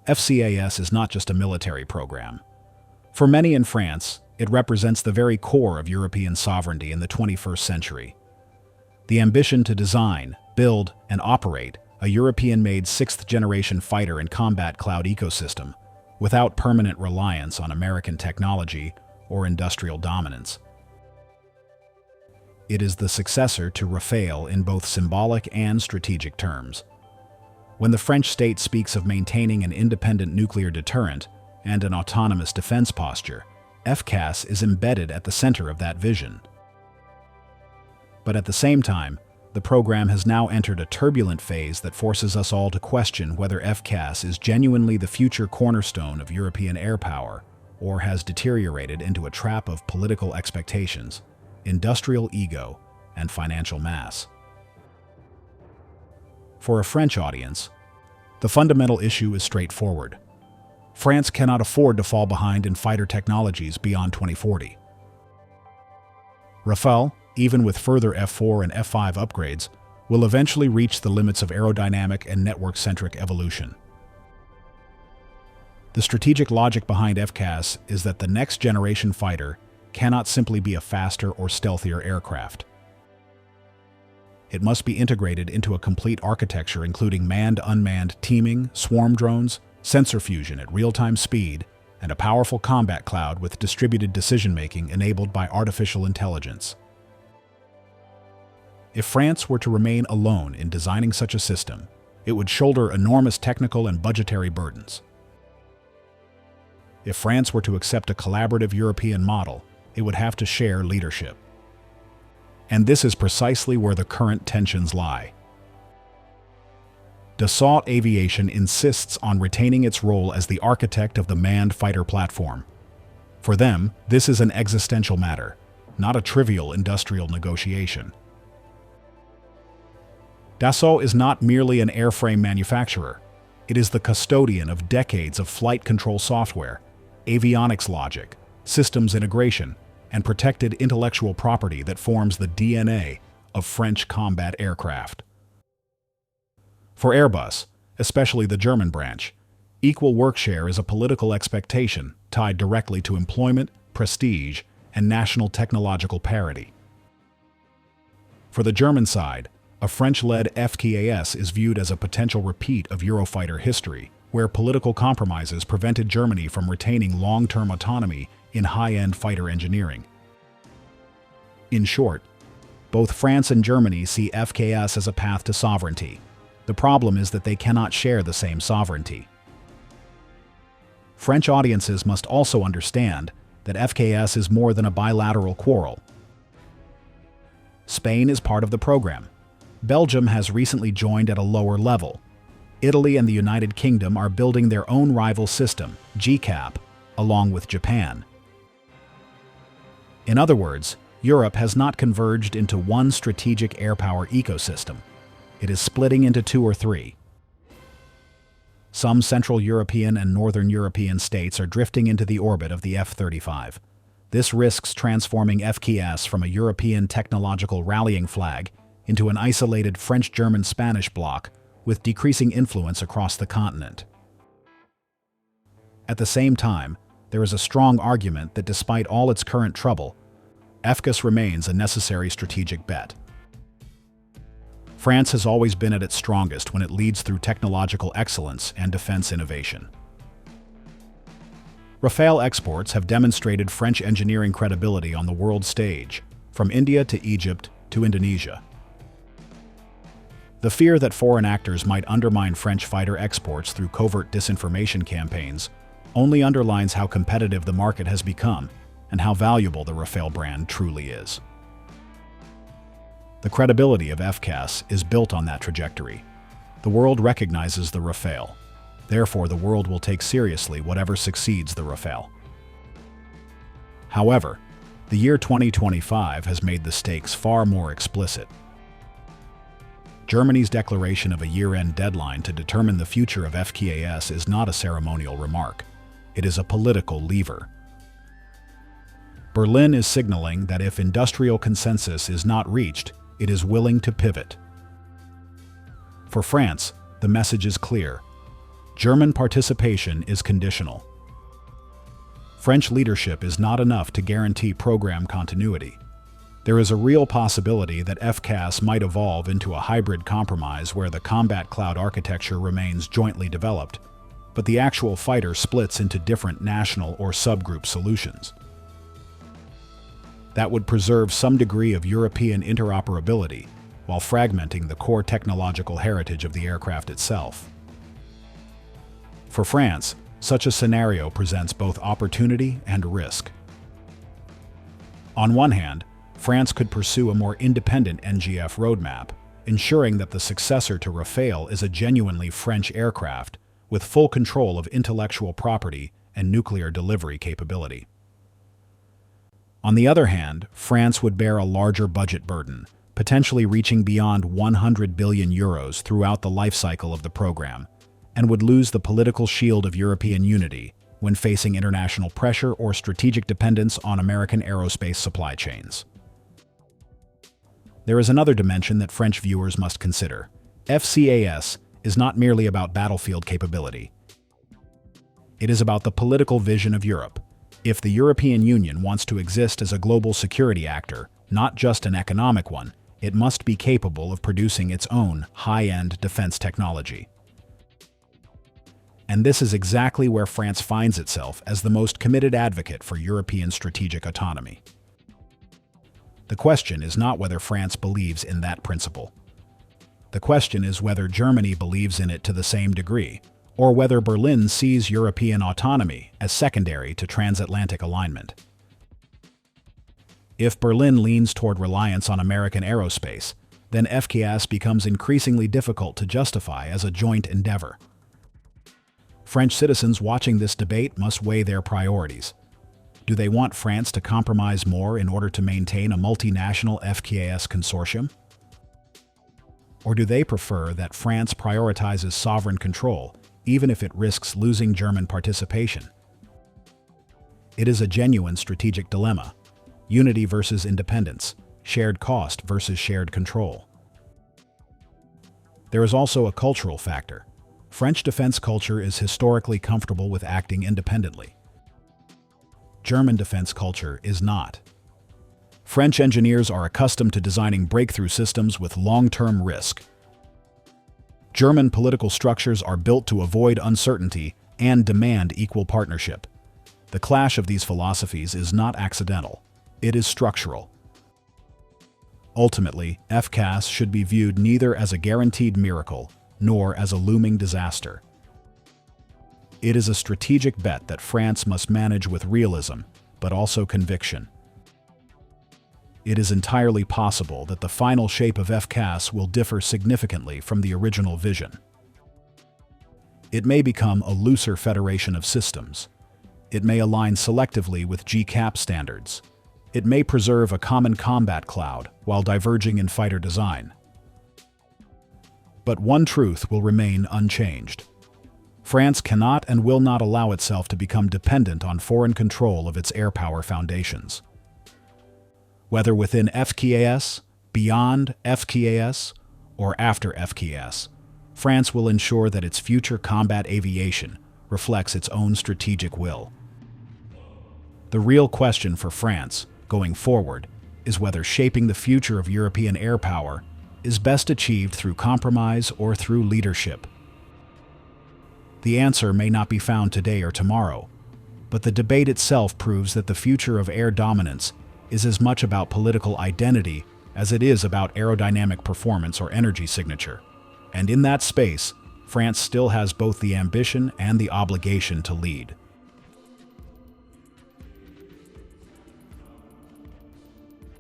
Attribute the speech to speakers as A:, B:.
A: FCAS is not just a military program. For many in France, it represents the very core of European sovereignty in the 21st century. The ambition to design, build, and operate a European-made sixth-generation fighter and combat cloud ecosystem without permanent reliance on American technology or industrial dominance. It is the successor to Rafale in both symbolic and strategic terms. When the French state speaks of maintaining an independent nuclear deterrent and an autonomous defense posture, FCAS is embedded at the center of that vision. But at the same time, the program has now entered a turbulent phase that forces us all to question whether FCAS is genuinely the future cornerstone of European air power or has deteriorated into a trap of political expectations, industrial ego, and financial mass. For a French audience, the fundamental issue is straightforward. France cannot afford to fall behind in fighter technologies beyond 2040. Rafale, even with further F4 and F5 upgrades, will eventually reach the limits of aerodynamic and network-centric evolution. The strategic logic behind FCAS is that the next-generation fighter cannot simply be a faster or stealthier aircraft. It must be integrated into a complete architecture including manned-unmanned teaming, swarm drones, sensor fusion at real-time speed, and a powerful combat cloud with distributed decision-making enabled by artificial intelligence. If France were to remain alone in designing such a system, it would shoulder enormous technical and budgetary burdens. If France were to accept a collaborative European model, it would have to share leadership. And this is precisely where the current tensions lie. Dassault Aviation insists on retaining its role as the architect of the manned fighter platform. For them, this is an existential matter, not a trivial industrial negotiation. Dassault is not merely an airframe manufacturer. It is the custodian of decades of flight control software, avionics logic, systems integration, and protected intellectual property that forms the DNA of French combat aircraft. For Airbus, especially the German branch, equal work share is a political expectation tied directly to employment, prestige, and national technological parity. For the German side, a French-led FCAS is viewed as a potential repeat of Eurofighter history, where political compromises prevented Germany from retaining long-term autonomy in high-end fighter engineering. In short, both France and Germany see FCAS as a path to sovereignty. The problem is that they cannot share the same sovereignty. French audiences must also understand that FCAS is more than a bilateral quarrel. Spain is part of the program. Belgium has recently joined at a lower level. Italy and the United Kingdom are building their own rival system, GCAP, along with Japan. In other words, Europe has not converged into one strategic air power ecosystem. It is splitting into two or three. Some Central European and Northern European states are drifting into the orbit of the F-35. This risks transforming FCAS from a European technological rallying flag into an isolated French-German-Spanish bloc with decreasing influence across the continent. At the same time, there is a strong argument that despite all its current trouble, FCAS remains a necessary strategic bet. France has always been at its strongest when it leads through technological excellence and defense innovation. Rafale exports have demonstrated French engineering credibility on the world stage, from India to Egypt to Indonesia. The fear that foreign actors might undermine French fighter exports through covert disinformation campaigns only underlines how competitive the market has become and how valuable the Rafale brand truly is. The credibility of FCAS is built on that trajectory. The world recognizes the Rafale. Therefore, the world will take seriously whatever succeeds the Rafale. However, the year 2025 has made the stakes far more explicit. Germany's declaration of a year-end deadline to determine the future of FCAS is not a ceremonial remark. It is a political lever. Berlin is signaling that if industrial consensus is not reached, it is willing to pivot. For France, the message is clear. German participation is conditional. French leadership is not enough to guarantee program continuity. There is a real possibility that FCAS might evolve into a hybrid compromise where the combat cloud architecture remains jointly developed, but the actual fighter splits into different national or subgroup solutions. That would preserve some degree of European interoperability while fragmenting the core technological heritage of the aircraft itself. For France, such a scenario presents both opportunity and risk. On one hand, France could pursue a more independent NGF roadmap, ensuring that the successor to Rafale is a genuinely French aircraft with full control of intellectual property and nuclear delivery capability. On the other hand, France would bear a larger budget burden, potentially reaching beyond 100 billion euros throughout the life cycle of the program, and would lose the political shield of European unity when facing international pressure or strategic dependence on American aerospace supply chains. There is another dimension that French viewers must consider. FCAS is not merely about battlefield capability. It is about the political vision of Europe. If the European Union wants to exist as a global security actor, not just an economic one, it must be capable of producing its own high-end defense technology. And this is exactly where France finds itself as the most committed advocate for European strategic autonomy. The question is not whether France believes in that principle. The question is whether Germany believes in it to the same degree, or whether Berlin sees European autonomy as secondary to transatlantic alignment. If Berlin leans toward reliance on American aerospace, then FCAS becomes increasingly difficult to justify as a joint endeavor. French citizens watching this debate must weigh their priorities. Do they want France to compromise more in order to maintain a multinational FCAS consortium? Or do they prefer that France prioritizes sovereign control, even if it risks losing German participation? It is a genuine strategic dilemma: unity versus independence, shared cost versus shared control. There is also a cultural factor. French defense culture is historically comfortable with acting independently. German defense culture is not. French engineers are accustomed to designing breakthrough systems with long-term risk. German political structures are built to avoid uncertainty and demand equal partnership. The clash of these philosophies is not accidental. It is structural. Ultimately, FCAS should be viewed neither as a guaranteed miracle nor as a looming disaster. It is a strategic bet that France must manage with realism, but also conviction. It is entirely possible that the final shape of FCAS will differ significantly from the original vision. It may become a looser federation of systems. It may align selectively with GCAP standards. It may preserve a common combat cloud while diverging in fighter design. But one truth will remain unchanged. France cannot and will not allow itself to become dependent on foreign control of its air power foundations. Whether within FCAS, beyond FCAS, or after FCAS, France will ensure that its future combat aviation reflects its own strategic will. The real question for France, going forward, is whether shaping the future of European air power is best achieved through compromise or through leadership. The answer may not be found today or tomorrow, but the debate itself proves that the future of air dominance is as much about political identity as it is about aerodynamic performance or energy signature. And in that space, France still has both the ambition and the obligation to lead.